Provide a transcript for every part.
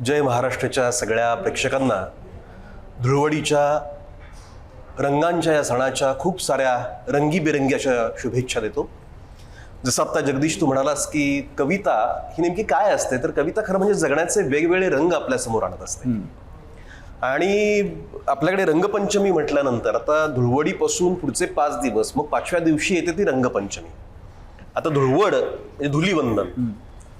जय महाराष्ट्राच्या सगळ्या प्रेक्षकांना धुळवडीच्या रंगांच्या या सणाच्या खूप साऱ्या रंगीबेरंगी अशा शुभेच्छा देतो. जसं आत्ता जगदीश तू म्हणालास की कविता ही नेमकी काय असते, तर कविता खरं म्हणजे जगण्याचे वेगवेगळे रंग आपल्यासमोर आणत असते. आणि आपल्याकडे रंगपंचमी म्हटल्यानंतर आता धुळवडीपासून पुढचे 5 दिवस, मग 5व्या दिवशी येते ती रंगपंचमी. आता धुळवड म्हणजे धुलीवंदन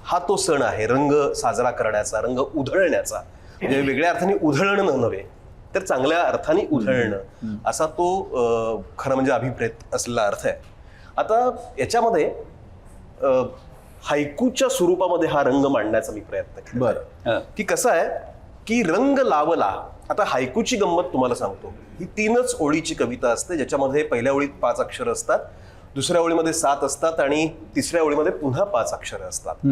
हा तो सण आहे रंग साजरा करण्याचा, रंग उधळण्याचा. म्हणजे वेगळ्या अर्थाने उधळणं नव्हे तर चांगल्या अर्थाने उधळणं असा तो खरं म्हणजे अभिप्रेत असलेला अर्थ आहे. आता याच्यामध्ये हायकूच्या स्वरूपामध्ये हा रंग मांडण्याचा मी प्रयत्न केला की कसं आहे की रंग लावला. आता हायकूची गंमत तुम्हाला सांगतो. ही 3च ओळीची कविता असते ज्याच्यामध्ये पहिल्या ओळीत 5 अक्षर असतात, दुसऱ्या ओळीमध्ये 7 असतात आणि तिसऱ्या ओळीमध्ये पुन्हा 5 अक्षर असतात.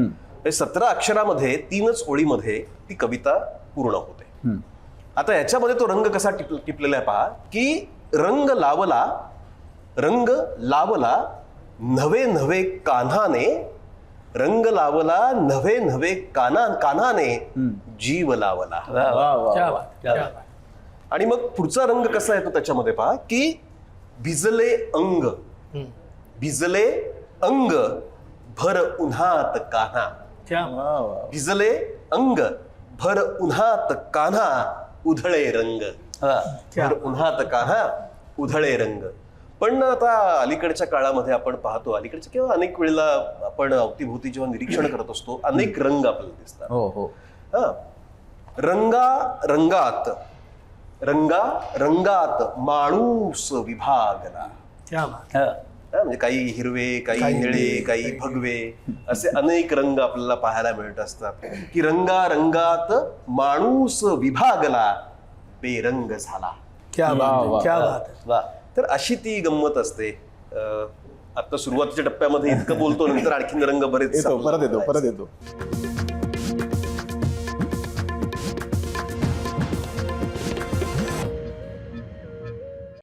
17 अक्षरामध्ये 3च ओळीमध्ये ती कविता पूर्ण होते. आता याच्यामध्ये तो रंग कसा टिपलेला आहे पहा की रंग लावला, रंग लावला नवे नवे कान्हाने, रंग लावला नवे नवे कान्हाने जीव लावला. आणि मग पुढचा रंग कसा येतो त्याच्यामध्ये पहा की भिजले अंग, भिजले अंग भर उन्हात कान्हा, भिजले अंग भर उन्हात कान्हा उधळे रंग, भर उन्हात कान्हा उधळे रंग. पण आता अलीकडच्या काळामध्ये आपण पाहतो, अलीकडच्या किंवा अनेक वेळेला आपण अवतीभोवती जेव्हा निरीक्षण करत असतो अनेक रंग आपल्याला दिसतात. रंगा रंगात, रंगा रंगात माणूस विभागला. म्हणजे काही हिरवे, काही निळे, काही भगवे असे अनेक रंग आपल्याला पाहायला मिळत असतात की रंगा रंगात माणूस विभागला बेरंग झाला. क्या बात. तर अशी ती गंमत असते. आता सुरुवातीच्या टप्प्यामध्ये इतकं बोलतो, नंतर आणखीन रंग बरेच परत येतो.